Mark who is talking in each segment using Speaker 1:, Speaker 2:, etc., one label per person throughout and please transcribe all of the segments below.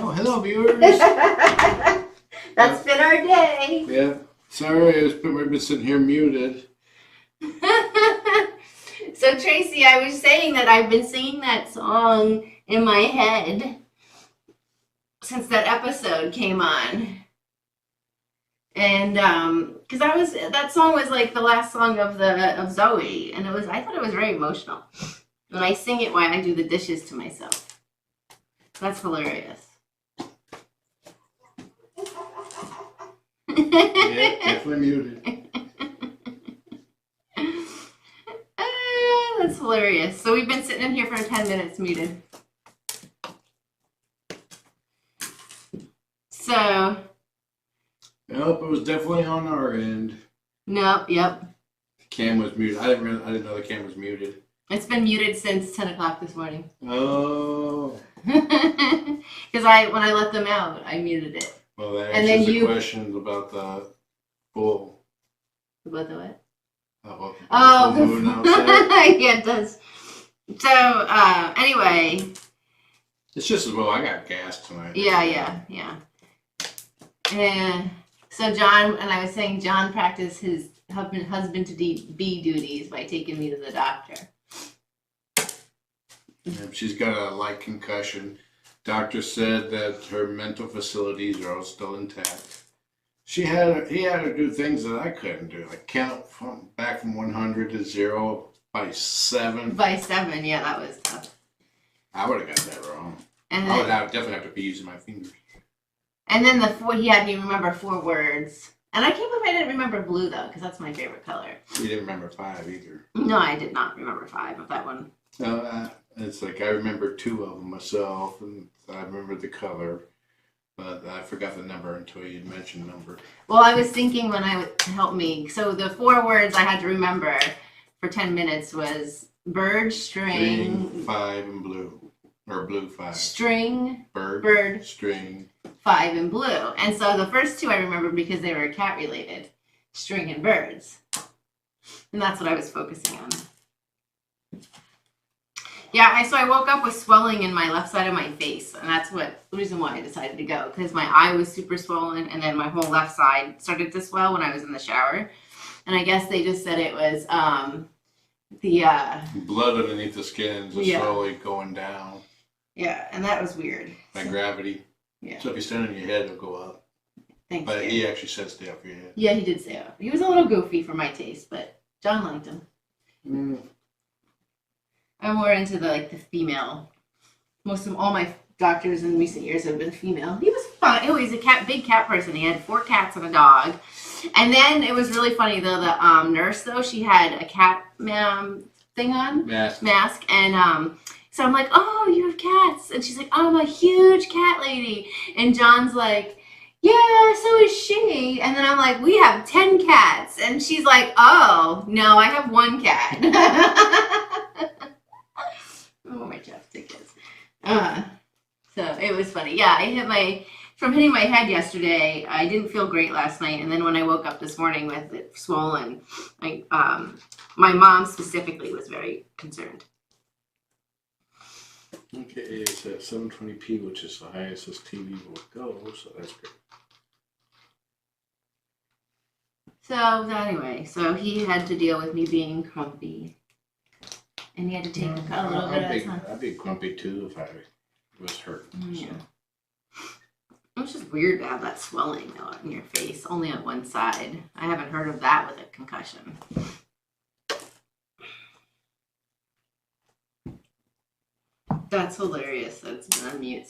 Speaker 1: Oh, hello, viewers.
Speaker 2: That's been our day.
Speaker 1: Yeah. Sorry, I've been sitting here muted.
Speaker 2: So, Tracy, I was saying that I've been singing that song in my head since that episode came on. And because that song was like the last song of Zoe, and I thought it was very emotional. And I sing it while I do the dishes to myself. That's hilarious.
Speaker 1: Yeah, definitely muted.
Speaker 2: That's hilarious. So we've been sitting in here for 10 minutes muted. So.
Speaker 1: Nope, it was definitely on our end.
Speaker 2: Nope. Yep.
Speaker 1: The cam was muted. I didn't know the cam was muted.
Speaker 2: It's been muted since 10 o'clock this morning.
Speaker 1: Oh.
Speaker 2: Because when I let them out, I muted it.
Speaker 1: Well, that answers the questions about the full.
Speaker 2: About the what?
Speaker 1: Full moon outside.
Speaker 2: Yeah, it does. So, anyway.
Speaker 1: It's just as well I got gas tonight.
Speaker 2: Yeah. And so John, and I was saying John practiced his husband-to-be duties by taking me to the doctor.
Speaker 1: Yeah, she's got a light concussion. Doctor said that her mental facilities are all still intact. He had her do things that I couldn't do, like count back from 100 to 0 by 7.
Speaker 2: By 7, yeah, that was tough.
Speaker 1: I would have got that wrong.
Speaker 2: And
Speaker 1: I would definitely have to be using my fingers.
Speaker 2: And then he had me remember 4 words. And I can't believe I didn't remember blue, though, because that's my favorite color.
Speaker 1: You didn't remember 5 either.
Speaker 2: No, I did not remember 5 of that one.
Speaker 1: No, it's like I remember 2 of them myself, and I remember the color. But I forgot the number until you mentioned number.
Speaker 2: Well, I was thinking when I would help me. So the 4 words I had to remember for 10 minutes was bird, string,
Speaker 1: 5, and blue. Or blue 5.
Speaker 2: String,
Speaker 1: bird, string,
Speaker 2: 5, and blue. And so the first 2 I remembered because they were cat related. String and birds. And that's what I was focusing on. Yeah, so I woke up with swelling in my left side of my face, and that's the reason why I decided to go, because my eye was super swollen, and then my whole left side started to swell when I was in the shower. And I guess they just said it was the
Speaker 1: blood underneath the skin is slowly going down.
Speaker 2: Yeah, and that was weird.
Speaker 1: By gravity. Yeah. So if you stand on your head, it'll go up.
Speaker 2: Thanks.
Speaker 1: But he actually said stay off your head.
Speaker 2: Yeah, he did stay up. He was a little goofy for my taste, but John liked him.
Speaker 1: Mm.
Speaker 2: I'm more into the female. All my doctors in recent years have been female. He was fine. Oh, he's a big cat person. He had 4 cats and a dog. And then it was really funny though. The nurse though, she had a cat thing on, mask, and so I'm like, oh, you have cats, and she's like, I'm a huge cat lady, and John's like, yeah, so is she. And then I'm like, we have 10 cats, and she's like, oh no, I have 1 cat. Oh, my chopsticks. So it was funny. Yeah, from hitting my head yesterday, I didn't feel great last night. And then when I woke up this morning with it swollen, my mom specifically was very concerned.
Speaker 1: Okay, it's at 720p, which is the highest this TV will go, so that's great.
Speaker 2: So anyway, he had to deal with me being grumpy. And he had to take a little bit of time.
Speaker 1: I'd be grumpy too if I was hurt.
Speaker 2: Yeah. So. It was just weird to have that swelling on your face, only on one side. I haven't heard of that with a concussion. That's hilarious that it's been on mute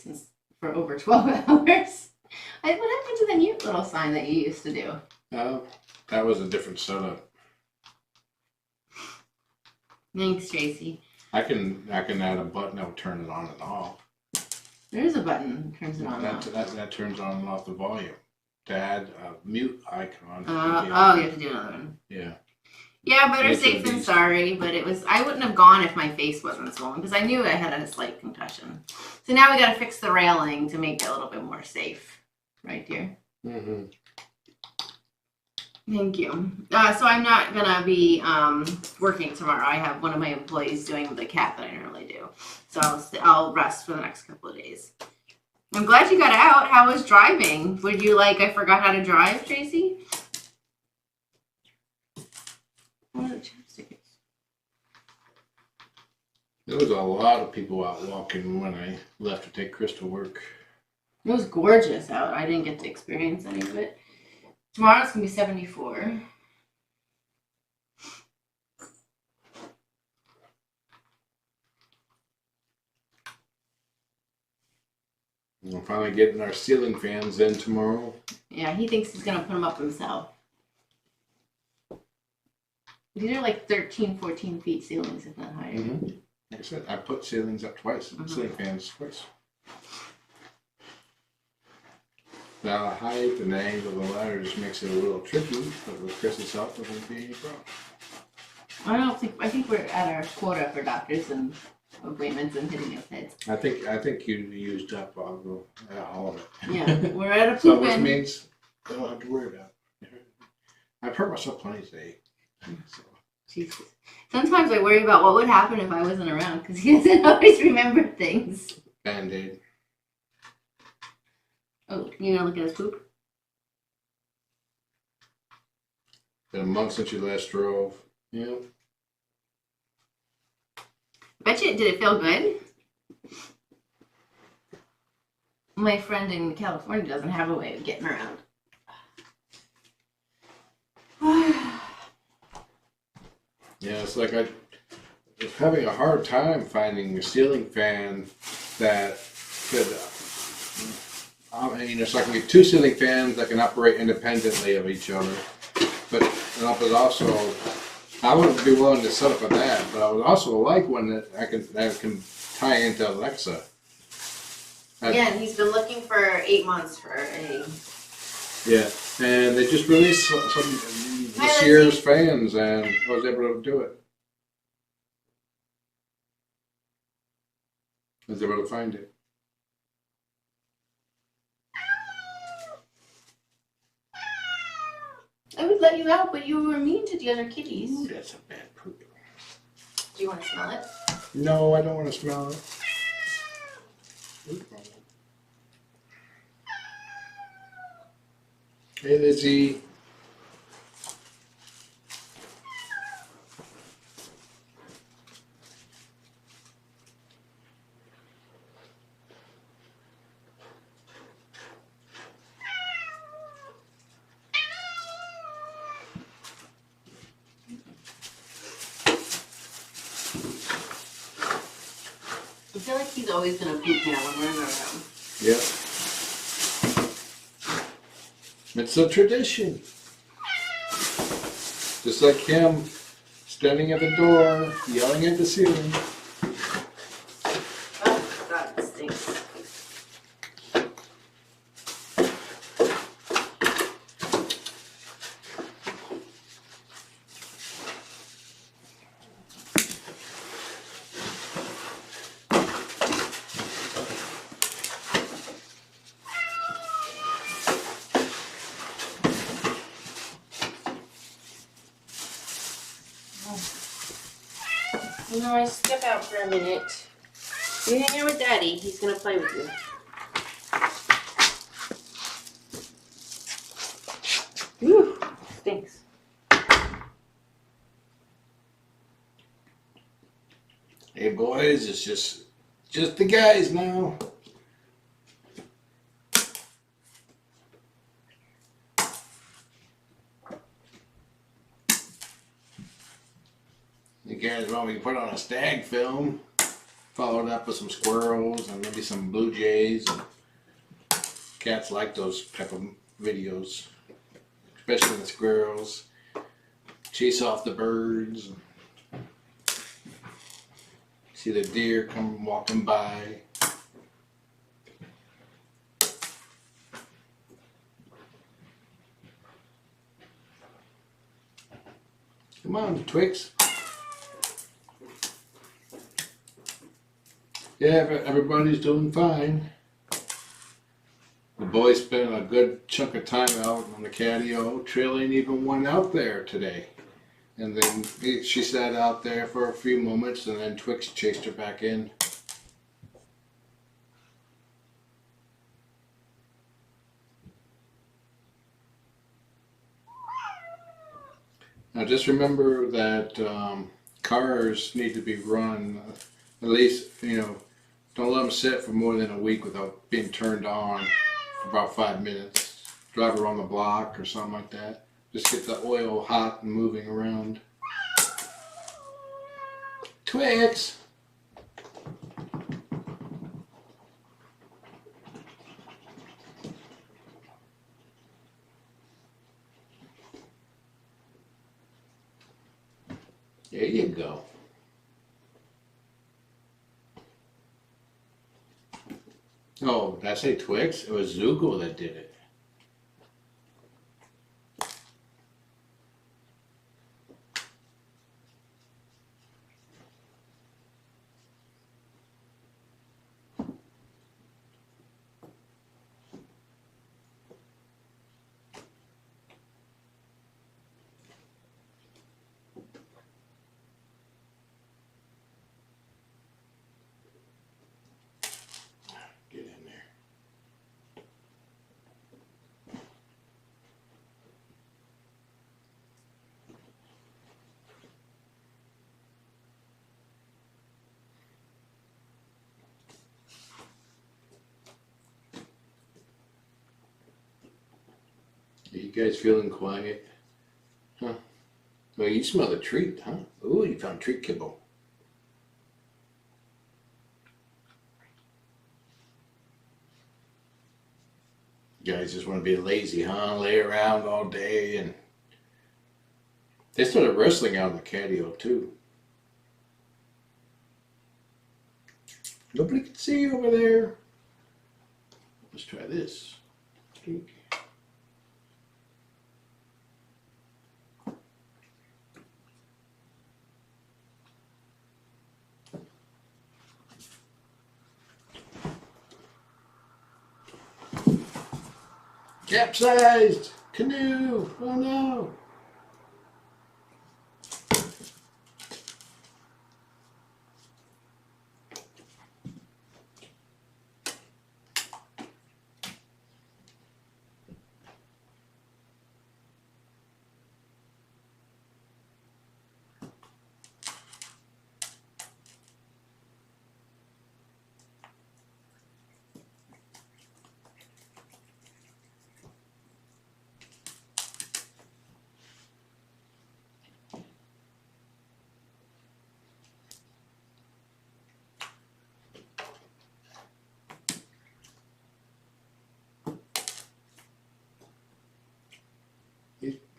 Speaker 2: for over 12 hours. What happened to the mute little sign that you used to do?
Speaker 1: That was a different setup.
Speaker 2: Thanks, Tracy.
Speaker 1: I can add a button that will turn it on and off.
Speaker 2: There is a button that turns it on and off.
Speaker 1: That turns on and off the volume. To add a mute icon.
Speaker 2: You have to do another one.
Speaker 1: Yeah.
Speaker 2: Yeah, better safe than sorry, but I wouldn't have gone if my face wasn't swollen, because I knew I had a slight concussion. So now we got to fix the railing to make it a little bit more safe. Right, dear?
Speaker 1: Mm-hmm.
Speaker 2: Thank you. So I'm not going to be working tomorrow. I have one of my employees doing the cat that I normally do. So I'll rest for the next couple of days. I'm glad you got out. How was driving? Would you like, I forgot how to drive, Tracy? What are the chopsticks?
Speaker 1: There was a lot of people out walking when I left to take Chris to work.
Speaker 2: It was gorgeous out. I didn't get to experience any of it. Tomorrow's going to be 74.
Speaker 1: We're finally getting our ceiling fans in tomorrow.
Speaker 2: Yeah, he thinks he's going to put them up himself. These are like 13, 14 feet ceilings, if not higher.
Speaker 1: Mm-hmm. Like I said, I put ceilings up twice, ceiling fans twice. Now the height and the angle of the ladder just makes it a little tricky, but with Chris's help, it won't be any problem.
Speaker 2: I think we're at our quota for doctors and appointments and hitting us heads.
Speaker 1: I think you used up all of it.
Speaker 2: Yeah, we're at a
Speaker 1: So
Speaker 2: poop
Speaker 1: which
Speaker 2: in.
Speaker 1: means I don't have to worry about it. I've hurt myself plenty today. So.
Speaker 2: Jesus. Sometimes I worry about what would happen if I wasn't around because he doesn't always remember things.
Speaker 1: Band-Aid.
Speaker 2: Oh, you gonna look at his poop?
Speaker 1: Been a month since you last drove. Yeah.
Speaker 2: Bet you, did it feel good? My friend in California doesn't have a way of getting around.
Speaker 1: Yeah, it's like I was having a hard time finding a ceiling fan that could, so I can get two ceiling fans that can operate independently of each other. But also, I wouldn't be willing to set up for that, but I would also like one that can tie into Alexa.
Speaker 2: Yeah, and he's been looking for 8 months for a...
Speaker 1: Yeah, and they just released some this year's fans, and I was able to do it. I was able to find it.
Speaker 2: I would let you out, but you were mean to the other kitties.
Speaker 1: Ooh, that's a bad poop.
Speaker 2: Do you want to smell it?
Speaker 1: No, I don't want to smell it. Hey, Lizzie.
Speaker 2: I feel like he's always gonna poop now when we're in our room.
Speaker 1: Yep. It's a tradition. Just like him standing at the door, yelling at the ceiling.
Speaker 2: Oh, God, it stinks. You know, I step out for a minute. You hang out with Daddy. He's gonna play with you. Whew, stinks.
Speaker 1: Hey boys, it's just the guys now. You guys want me to put on a stag film, followed up with some squirrels and maybe some blue jays. And cats like those type of videos, especially the squirrels. Chase off the birds. See the deer come walking by. Come on, Twix. Yeah, everybody's doing fine. The boys spent a good chunk of time out on the catio. Trill ain't even one out there today. And then she sat out there for a few moments, and then Twix chased her back in. Now just remember that cars need to be run at least, don't let them sit for more than a week without being turned on for about 5 minutes. Drive around the block or something like that. Just get the oil hot and moving around. Twix! There you go. Oh, did I say Twix? It was Zuko that did it. Get in there. Are you guys feeling quiet? Huh? Well, you smell a treat, huh? Ooh, you found treat kibble. You guys just want to be lazy, huh? Lay around all day, and they started wrestling out in the patio too. Nobody can see you over there. Let's try this. Okay. Capsized! Canoe! Oh no!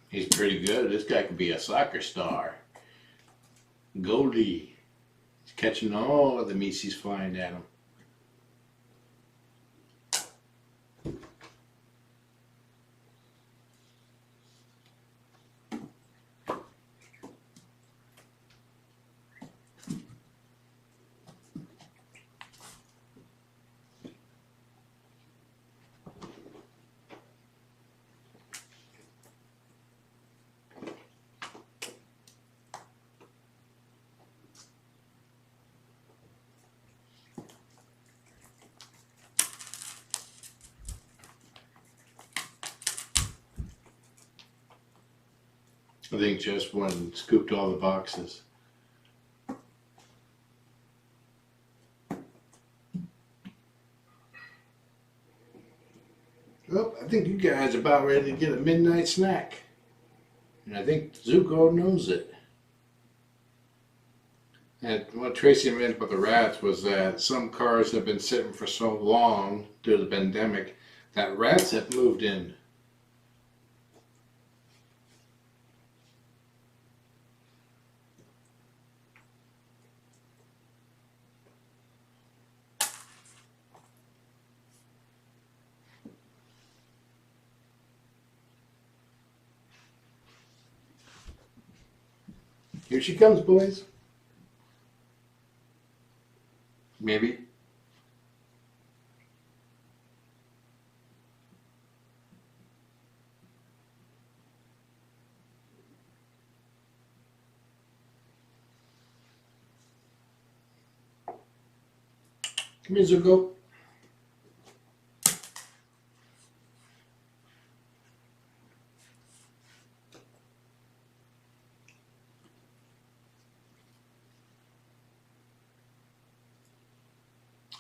Speaker 1: He's pretty good. This guy could be a soccer star. Goldie. He's catching all of the Mises flying at him. I think Jess went and scooped all the boxes. Well, I think you guys are about ready to get a midnight snack. And I think Zuko knows it. And what Tracy meant with the rats was that some cars have been sitting for so long due to the pandemic that rats have moved in. Here she comes, boys. Maybe. Come here, Zuko.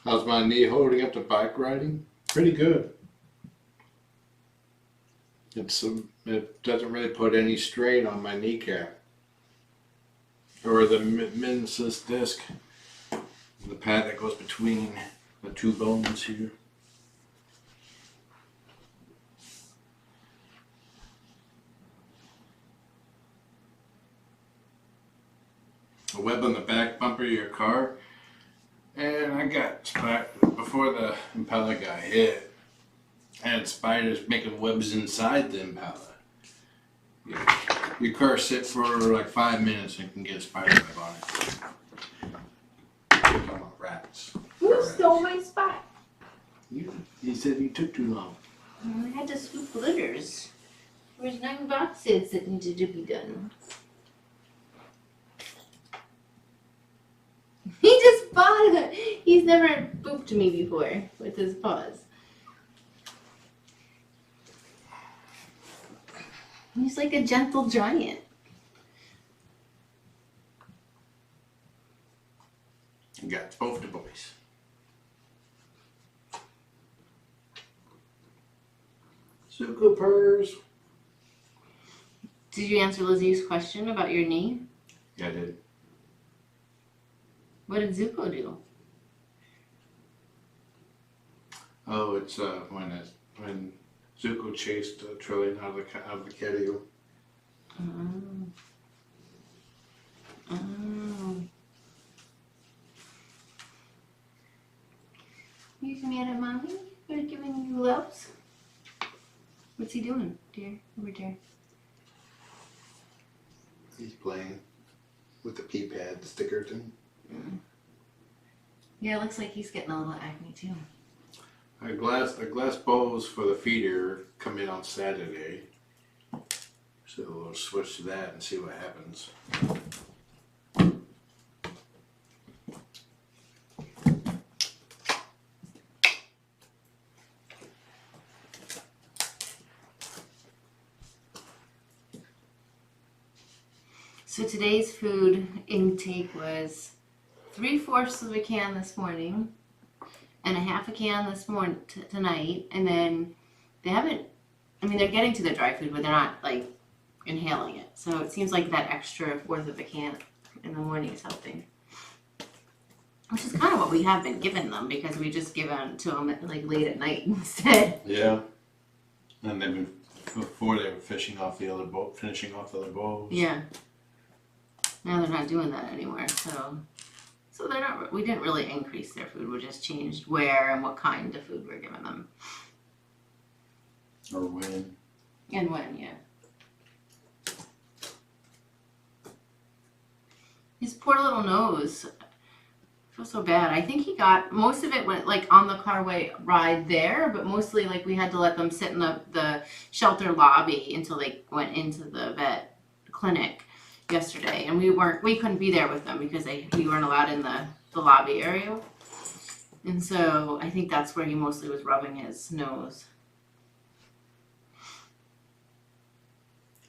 Speaker 1: How's my knee holding up to bike riding? Pretty good. It doesn't really put any strain on my kneecap or the meniscus disc, the pad that goes between the two bones here. A web on the back bumper of your car, and I got before the Impala got hit. I had spiders making webs inside the Impala. Your car sit for like 5 minutes and can get a spider web on it. Come on, rats.
Speaker 2: Who stole my spot?
Speaker 1: He said you took too long.
Speaker 2: I had to sweep litters. There's 9 boxes that needed to be done. He just bought it. He's never booped me before with his paws. He's like a gentle giant.
Speaker 1: You got both the boys. Zuko purrs.
Speaker 2: Did you answer Lizzie's question about your knee?
Speaker 1: Yeah, I did.
Speaker 2: What did Zuko do?
Speaker 1: Oh, it's when Zuko chased Trillian out of the catio.
Speaker 2: Oh. Oh. He's mad at mommy for giving you loves. What's he doing, dear? Over there.
Speaker 1: He's playing with the pee pad sticker thing.
Speaker 2: Mm. Yeah, it looks like he's getting a little acne too.
Speaker 1: The glass bowls for the feeder come in on Saturday. So we'll switch to that and see what happens.
Speaker 2: So today's food intake was 3/4 of a can this morning and a half a can this morning tonight, and then they haven't, I mean, they're getting to the dry food, but they're not like inhaling it. So it seems like that extra 1/4 of a can in the morning is helping, which is kind of what we have been giving them because we just give them to them at, like late at night instead.
Speaker 1: Yeah. And they've been before they were finishing off the other bowls.
Speaker 2: Yeah. Now they're not doing that anymore, so they're not. We didn't really increase their food. We just changed where and what kind of food we're giving them.
Speaker 1: Or when.
Speaker 2: And when, yeah. His poor little nose. I feel so bad. I think he got most of it went like on the car ride there, but mostly like we had to let them sit in the shelter lobby until they went into the vet clinic yesterday, and we couldn't be there with them because we weren't allowed in the lobby area, and so I think that's where he mostly was rubbing his nose.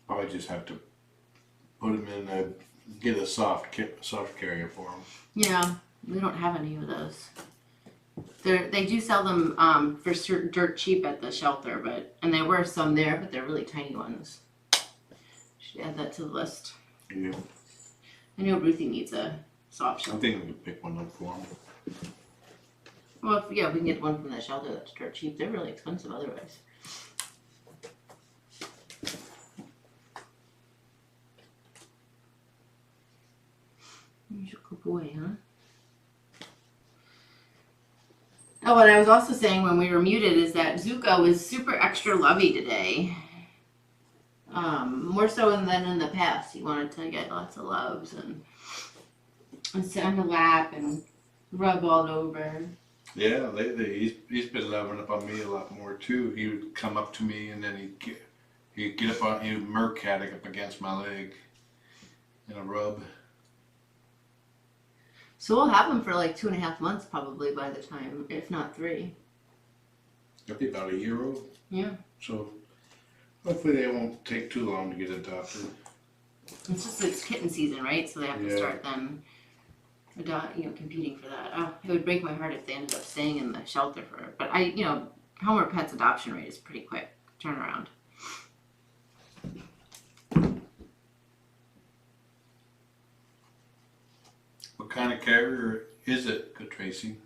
Speaker 1: Probably just have to put him in get a soft carrier for him.
Speaker 2: Yeah, we don't have any of those. They do sell them for dirt cheap at the shelter, and there were some there, but they're really tiny ones. Should add that to the list.
Speaker 1: Yeah.
Speaker 2: I know Ruthie needs a soft
Speaker 1: I
Speaker 2: shelter.
Speaker 1: think we can pick one up for him.
Speaker 2: Well, if we can get one from that shelter that's dirt cheap. They're really expensive otherwise. He's a good boy, huh? Oh, and I was also saying when we were muted is that Zuko is super extra lovey today. More so than in the past. He wanted to get lots of loves and sit on the lap and rub all over.
Speaker 1: Yeah, lately he's been loving up on me a lot more too. He would come up to me and then he'd get up on, he would cat up against my leg and a rub.
Speaker 2: So we'll have him for like 2.5 months probably by the time, if not 3.
Speaker 1: He'll be about a year old.
Speaker 2: Yeah.
Speaker 1: So hopefully they won't take too long to get adopted.
Speaker 2: It's kitten season, right? So they have to start then. competing for that. Oh, it would break my heart if they ended up staying in the shelter for it. But Homeward Pet's adoption rate is pretty quick turnaround.
Speaker 1: What kind of carrier is it, good Tracy?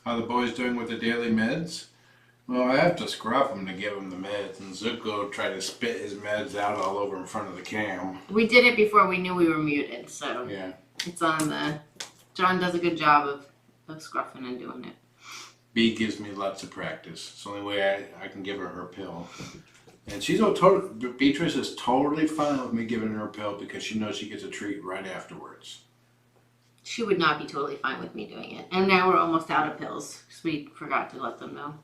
Speaker 1: How the boys doing with the daily meds? Well, I have to scruff them to give them the meds, and Zuko tried to spit his meds out all over in front of the cam.
Speaker 2: We did it before we knew we were muted, so
Speaker 1: yeah,
Speaker 2: it's on the. John does a good job of scruffing and doing it.
Speaker 1: B gives me lots of practice. It's the only way I can give her pill. And Beatrice is totally fine with me giving her a pill because she knows she gets a treat right afterwards.
Speaker 2: She would not be totally fine with me doing it. And now we're almost out of pills because we forgot to let them know.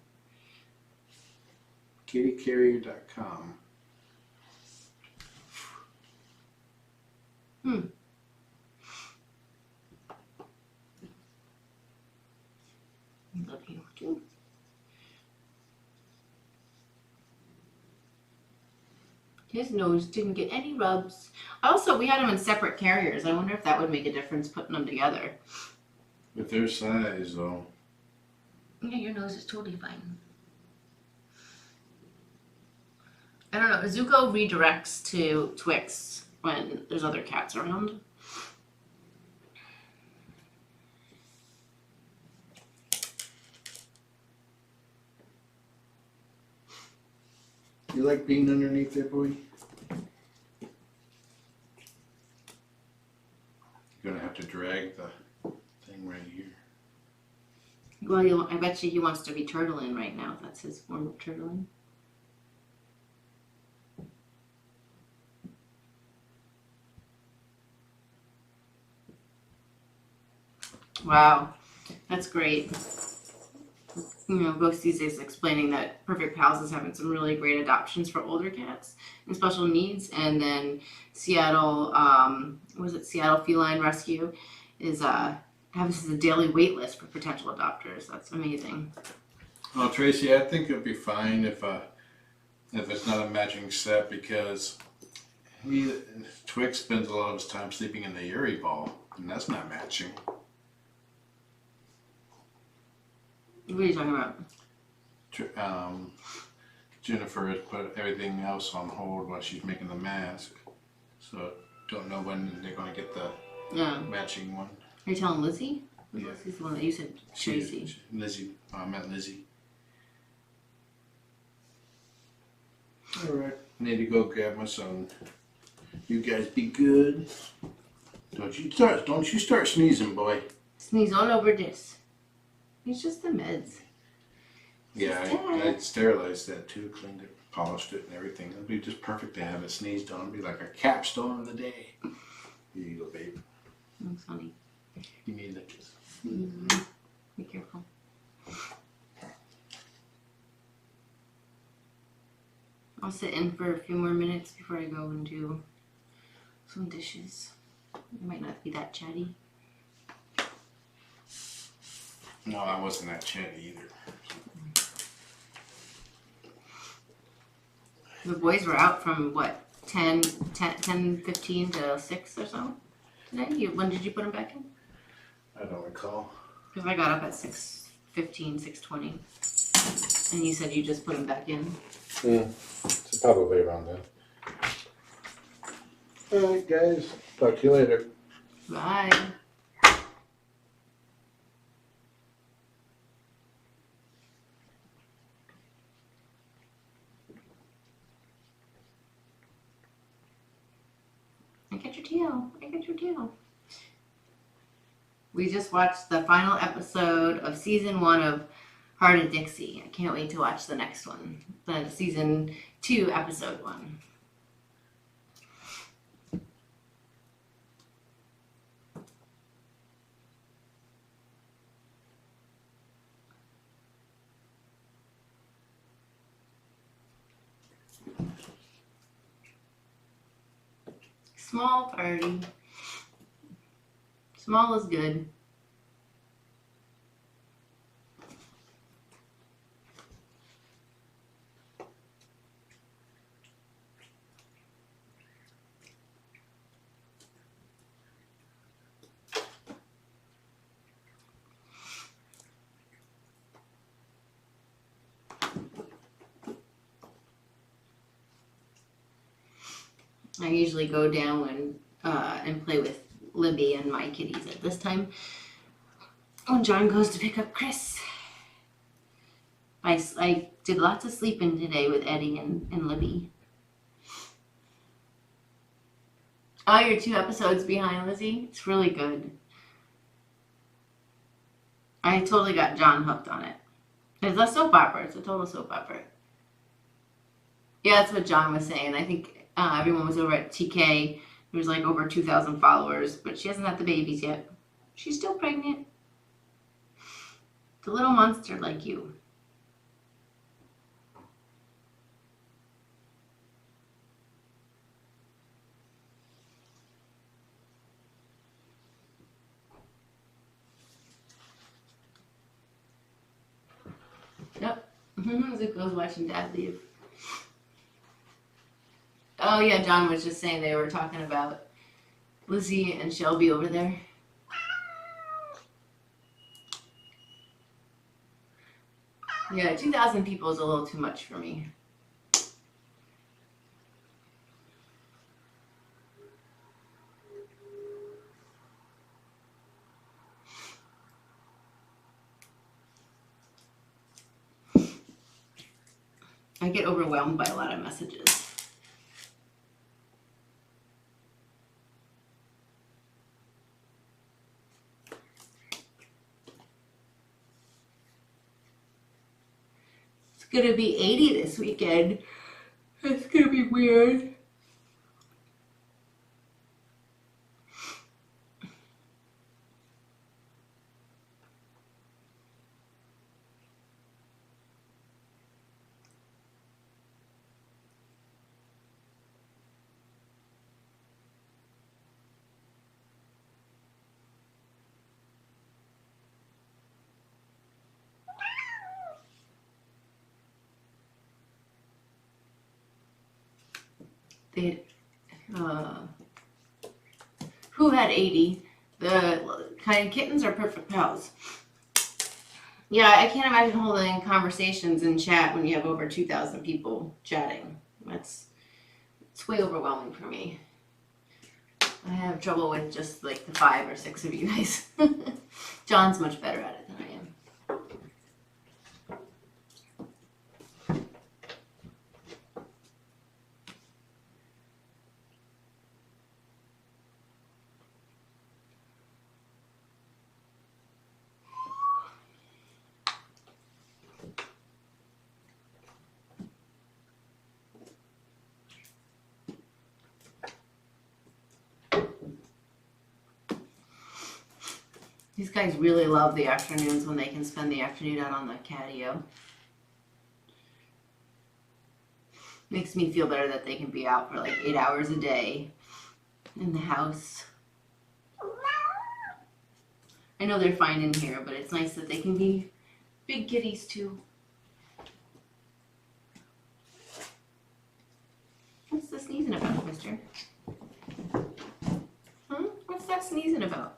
Speaker 1: kittycarrier.com.
Speaker 2: Love you too. His nose didn't get any rubs. Also, we had them in separate carriers. I wonder if that would make a difference putting them together.
Speaker 1: With their size, though.
Speaker 2: Yeah, your nose is totally fine. I don't know. Zuko redirects to Twix when there's other cats around.
Speaker 1: You like being underneath there, boy? You're gonna have to drag the thing right here.
Speaker 2: Well, I bet you he wants to be turtling right now. That's his form of turtling. Wow, that's great. Ghosties is explaining that Perfect Pals is having some really great adoptions for older cats and special needs, and then Seattle Feline Rescue is has a daily wait list for potential adopters. That's amazing.
Speaker 1: Well, Tracy, I think it'd be fine if it's not a matching set because Twix spends a lot of his time sleeping in the Yuri ball, and that's not matching.
Speaker 2: What are you talking about?
Speaker 1: Jennifer has put everything else on hold while she's making the mask, so don't know when they're going to get the matching one.
Speaker 2: Are you telling Lizzie?
Speaker 1: Yeah.
Speaker 2: Lizzie's the one that you said Tracy.
Speaker 1: Lizzie. I meant Lizzie. All right. I need to go grab my son. You guys be good. Don't you start sneezing, boy.
Speaker 2: Sneeze all over this. It's just the meds.
Speaker 1: Yeah, I sterilized that too, cleaned it, polished it and everything. It'll be just perfect to have it sneezed on. It'll be like a capstone of the day. Here you go, babe.
Speaker 2: Thanks, honey.
Speaker 1: Give me the kiss.
Speaker 2: Mm-hmm. Be careful. I'll sit in for a few more minutes before I go and do some dishes. It might not be that chatty.
Speaker 1: No, I wasn't that chatty either.
Speaker 2: The boys were out from what, 10:15 to 6 or so today? When did you put them back in?
Speaker 1: I don't recall.
Speaker 2: Because I got up at 6:15, 6:20. And you said you just put them back in.
Speaker 1: It's probably around then. Alright, guys. Talk to you later.
Speaker 2: Bye. I got your tail. I got your tail. We just watched the final episode of season 1 of Heart of Dixie. I can't wait to watch the next one. The season 2, episode 1. Small party. Small is good. I usually go down and play with Libby and my kitties at this time when John goes to pick up Chris. I did lots of sleeping today with Eddie and Libby. Oh, you're 2 episodes behind, Lizzie? It's really good. I totally got John hooked on it. It's a soap opera. It's a total soap opera. Yeah, that's what John was saying. I think everyone was over at TK. There's like over 2,000 followers, but she hasn't had the babies yet. She's still pregnant. It's a little monster like you. Yep. Zuko's watching Dad leave. Oh yeah, John was just saying they were talking about Lizzie and Shelby over there. Yeah, 2,000 people is a little too much for me. I get overwhelmed by a lot of messages. It's gonna be 80 this weekend. It's gonna be weird. They, who had 80? The TinyKittens or Perfect Pals? Yeah, I can't imagine holding conversations in chat when you have over 2,000 people chatting. It's way overwhelming for me. I have trouble with just like the 5 or 6 of you guys. John's much better at it than I am. These guys really love the afternoons when they can spend the afternoon out on the catio. Makes me feel better that they can be out for like 8 hours a day in the house. I know they're fine in here, but it's nice that they can be big kitties too. What's the sneezing about, mister? What's that sneezing about?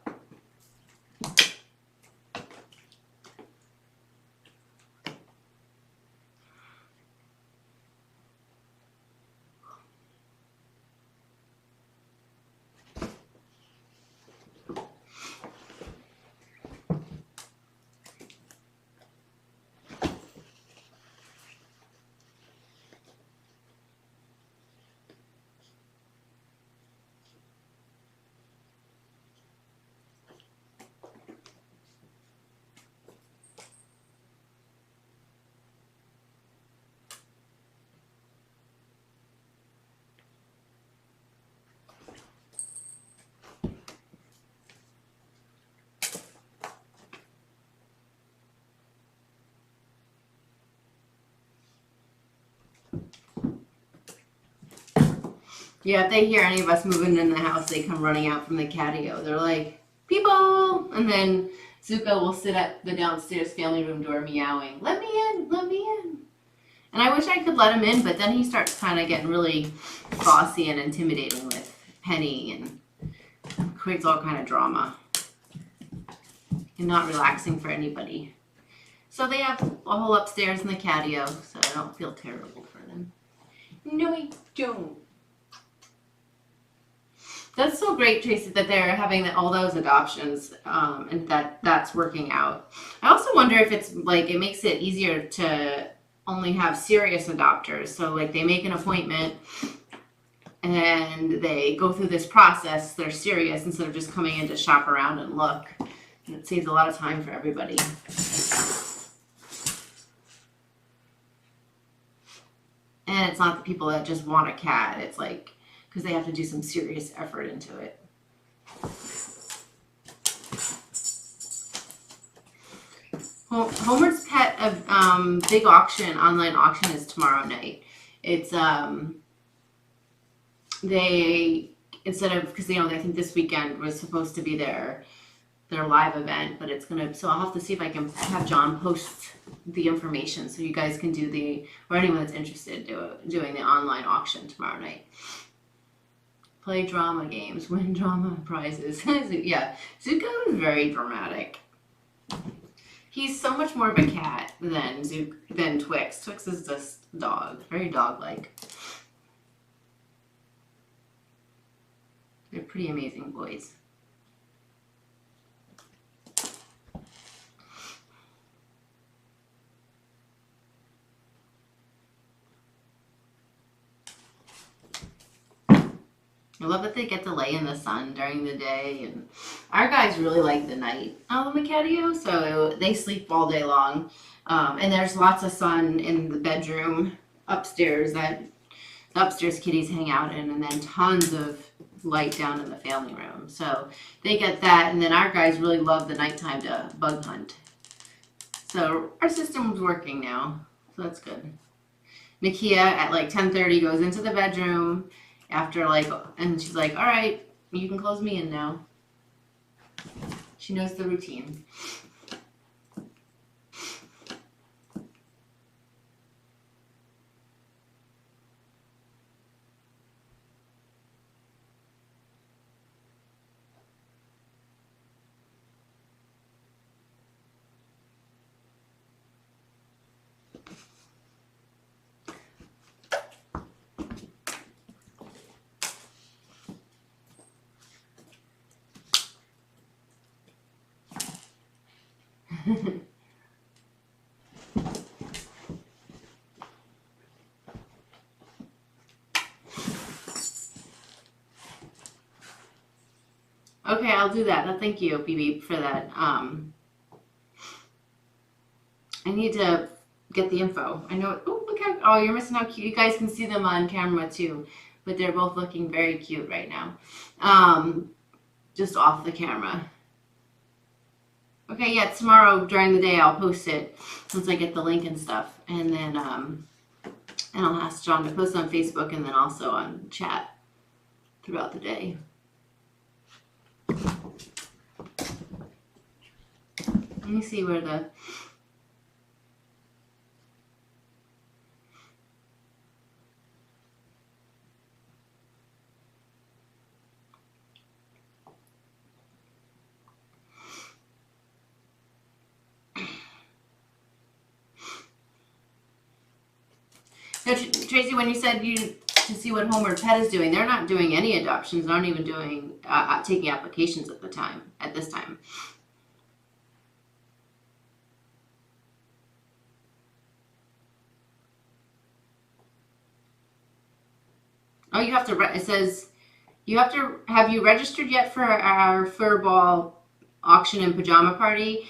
Speaker 2: Yeah, if they hear any of us moving in the house, they come running out from the catio. They're like, people! And then Zuko will sit at the downstairs family room door meowing, let me in, let me in. And I wish I could let him in, but then he starts kind of getting really bossy and intimidating with Penny and creates all kind of drama. And not relaxing for anybody. So they have a whole upstairs in the catio, so I don't feel terrible for them. No, I don't. That's so great, Tracy, that they're having all those adoptions, and that's working out. I also wonder if it's like it makes it easier to only have serious adopters. So like they make an appointment and they go through this process. They're serious instead of just coming in to shop around and look. And it saves a lot of time for everybody. And it's not the people that just want a cat. It's like because they have to do some serious effort into it. Homeward's Pet big auction, online auction is tomorrow night. It's they instead of because I think this weekend was supposed to be their live event, but it's gonna so I'll have to see if I can have John post the information so you guys can do or anyone that's interested doing the online auction tomorrow night. Play drama games, win drama prizes. Yeah, Zuko is very dramatic. He's so much more of a cat than Twix. Twix is just dog, very dog-like. They're pretty amazing boys. I love that they get to lay in the sun during the day, and our guys really like the night out on the catio, so they sleep all day long. And there's lots of sun in the bedroom upstairs that the upstairs kitties hang out in, and then tons of light down in the family room. So they get that, and then our guys really love the nighttime to bug hunt. So our system's working now, so that's good. Nakia at like 10:30 goes into the bedroom. After and she's like, all right, you can close me in now. She knows the routine. Okay, I'll do that. Thank you, BB, for that. I need to get the info. I know. Oh, look how. Oh, you're missing how cute. You guys can see them on camera too, but they're both looking very cute right now. Just off the camera. Okay, yeah, tomorrow during the day I'll post it once I get the link and stuff, and then and I'll ask John to post it on Facebook and then also on chat throughout the day. Let me see where the now, Tracy, when you said to see what Homeward Pet is doing, they're not doing any adoptions. They aren't even doing taking applications at this time. Oh, you have to. It says you have to. Have you registered yet for our furball auction and pajama party?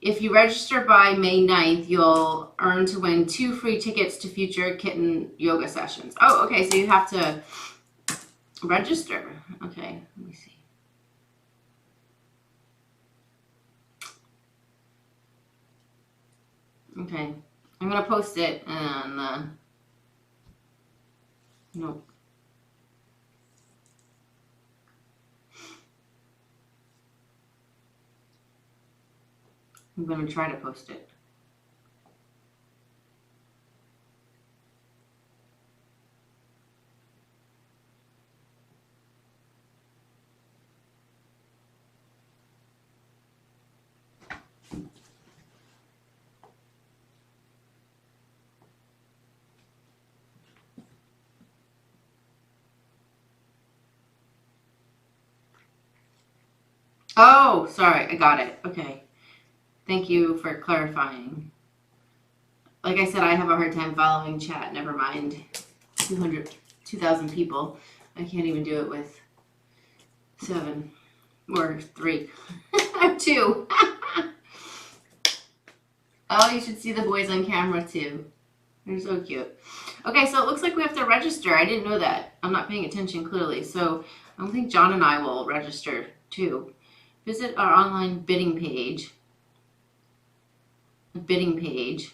Speaker 2: If you register by May 9th, you'll earn to win 2 free tickets to future kitten yoga sessions. Oh, okay. So you have to register. Okay, let me see. Okay, I'm gonna post it and nope. I'm going to try to post it. Oh, sorry, I got it. Okay. Thank you for clarifying. Like I said, I have a hard time following chat. Never mind 2,000 people. I can't even do it with 7 or 3 or 2. Oh, you should see the boys on camera too. They're so cute. Okay, so it looks like we have to register. I didn't know that. I'm not paying attention clearly. So I don't think John and I will register too. Visit our online bidding page. Bidding page.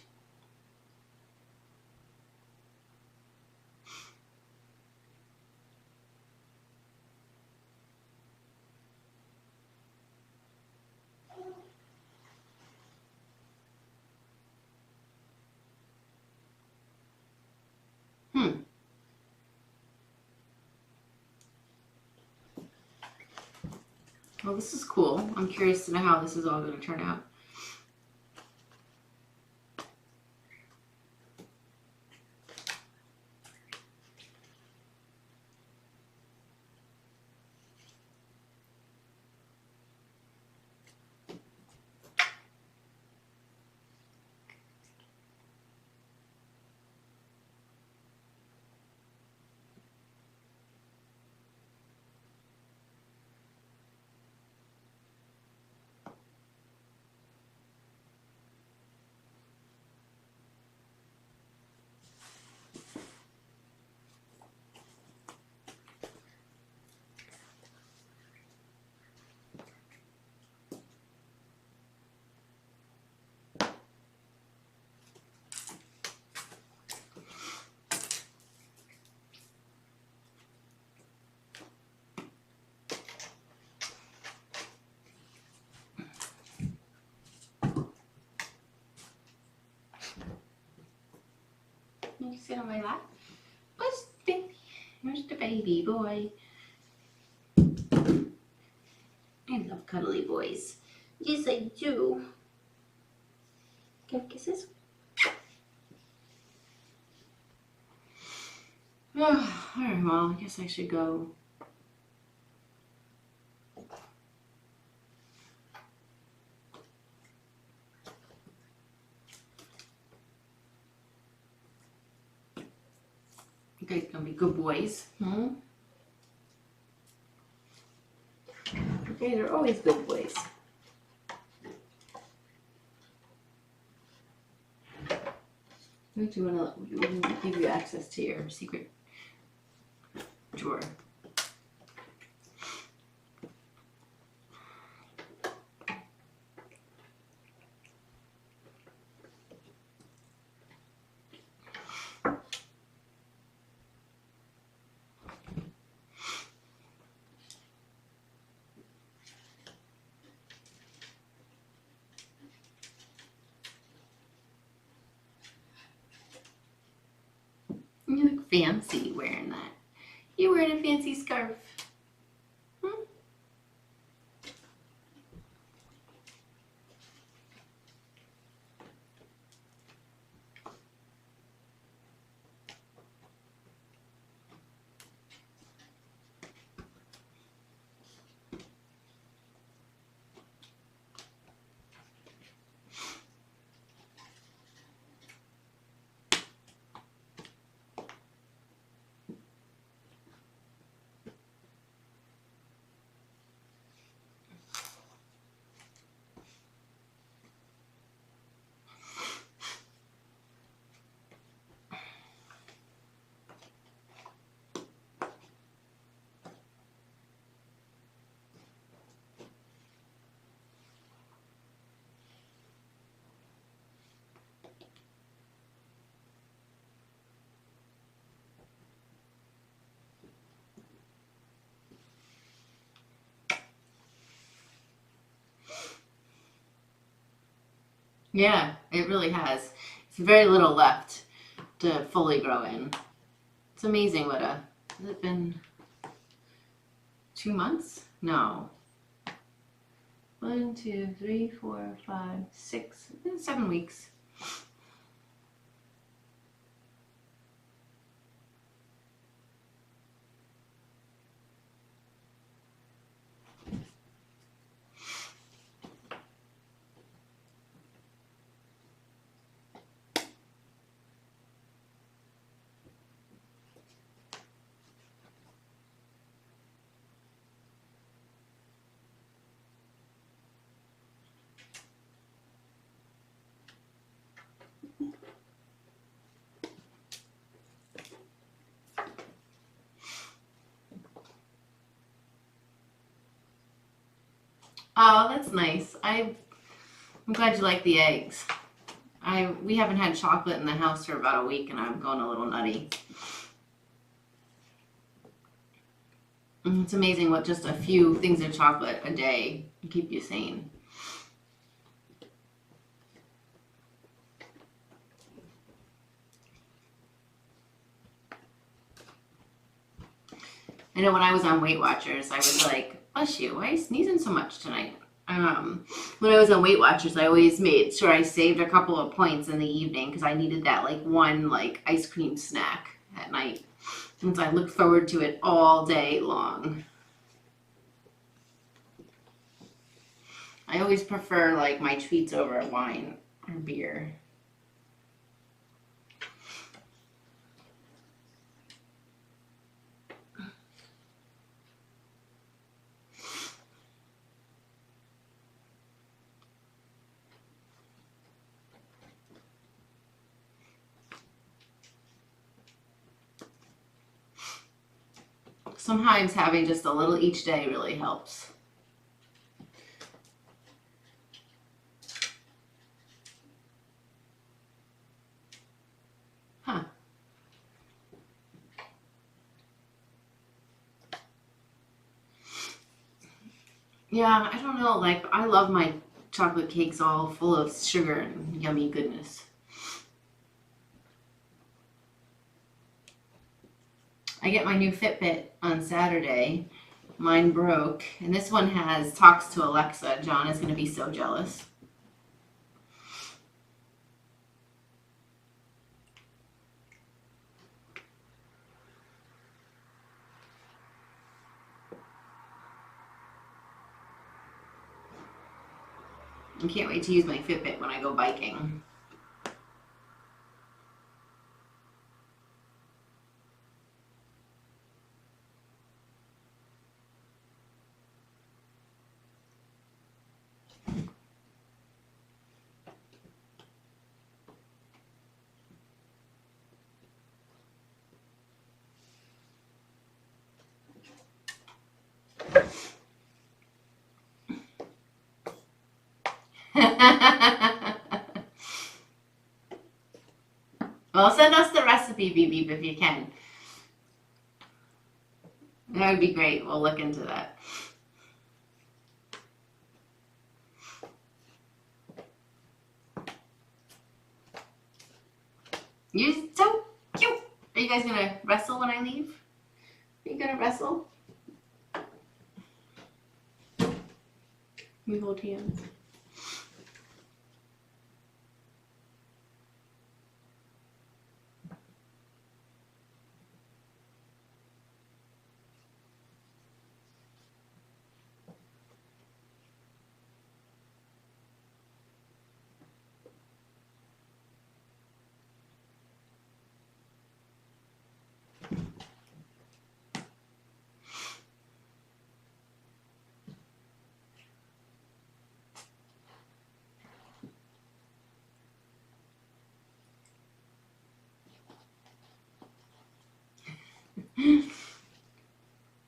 Speaker 2: Well, this is cool. I'm curious to know how this is all going to turn out. You sit on my lap. What's baby? Where's the baby boy? I love cuddly boys. Yes, I do. Give kisses. Oh, all right, well, I guess I should go. You guys gonna be good boys. You guys are always good boys. Don't you want to give you access to your secret drawer? You look fancy wearing that. You're wearing a fancy scarf. Yeah, it really has. It's very little left to fully grow in. It's amazing what has it been 2 months? No. 1, 2, 3, 4, 5, 6, 7 weeks. Oh, that's nice. I'm glad you like the eggs. We haven't had chocolate in the house for about a week, and I'm going a little nutty. It's amazing what just a few things of chocolate a day can keep you sane. I know when I was on Weight Watchers, I was like, bless you, why are you sneezing so much tonight? When I was on Weight Watchers, I always made sure I saved a couple of points in the evening because I needed that like one like ice cream snack at night, since I look forward to it all day long. I always prefer like my treats over wine or beer. Sometimes having just a little each day really helps. Huh. Yeah, I don't know. Like, I love my chocolate cakes all full of sugar and yummy goodness. I get my new Fitbit on Saturday. Mine broke, and this one has talks to Alexa. John is going to be so jealous. I can't wait to use my Fitbit when I go biking. Well, send us the recipe, Beep Beep, if you can. That would be great. We'll look into that. You're so cute. Are you guys gonna wrestle when I leave? Are you gonna wrestle? We hold hands.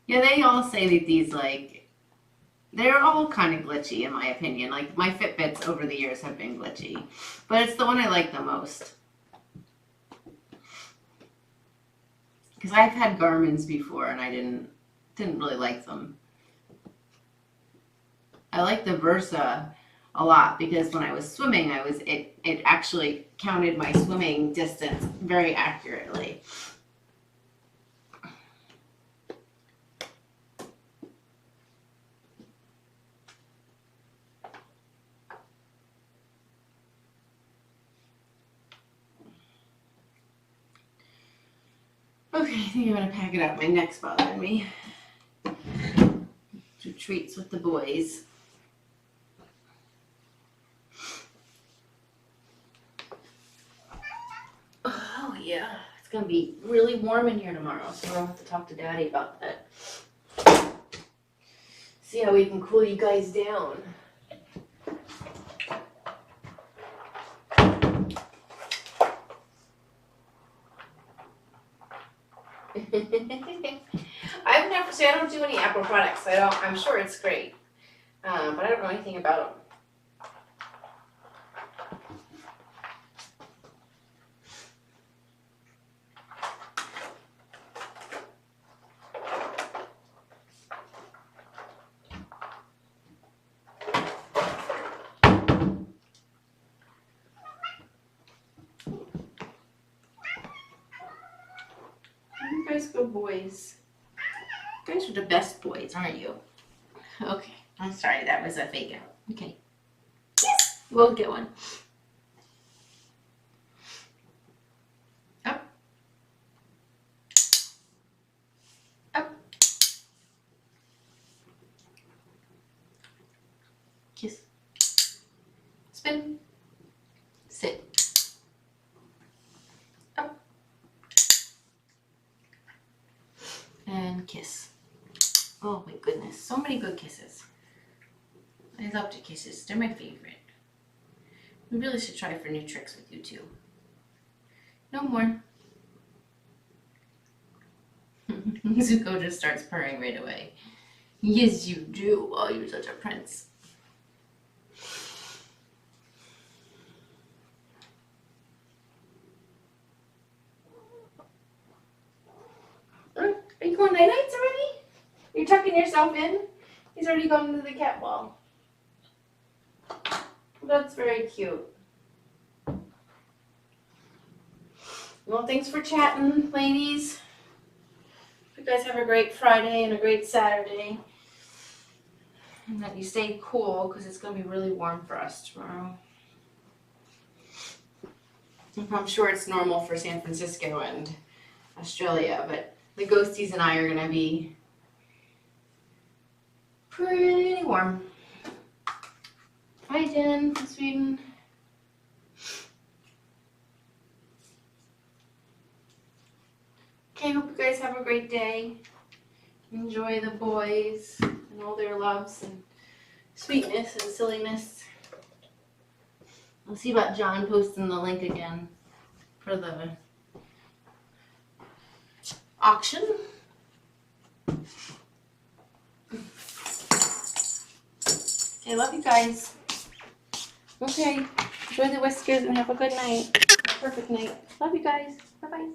Speaker 2: Yeah, they all say that these like they're all kind of glitchy in my opinion. Like my Fitbits over the years have been glitchy, but it's the one I like the most. Because I've had Garmin's before and I didn't really like them. I like the Versa a lot because when I was swimming, it actually counted my swimming distance very accurately. Okay, I think I'm gonna pack it up. My neck's bothering me. Some treats with the boys. Oh yeah, it's gonna be really warm in here tomorrow, so I'll have to talk to Daddy about that. See how we can cool you guys down. I've never, see, I don't do any Apple products. I'm sure it's great. but I don't know anything about them. You guys good boys. You guys are the best boys, aren't you? Okay. I'm sorry, that was a fake out. Okay. Yes! We'll get one. Up. Up. Kiss. Spin. Sit. Up. And kiss. Oh my goodness, so many good kisses. I love the kisses, they're my favorite. We really should try for new tricks with you too. No more. Zuko just starts purring right away. Yes, you do. Oh, you're such a prince. Are you going night-nights already? You're tucking yourself in? He's already gone into the cat ball. That's very cute. Well, thanks for chatting, ladies. You guys have a great Friday and a great Saturday. And that you stay cool because it's going to be really warm for us tomorrow. I'm sure it's normal for San Francisco and Australia, but the ghosties and I are going to be pretty warm. Hi, Jen from Sweden. Okay, hope you guys have a great day. Enjoy the boys and all their loves and sweetness and silliness. I'll see about John posting the link again for the auction. Okay, love you guys. Okay, enjoy the whiskers and have a good night. A perfect night. Love you guys. Bye-bye.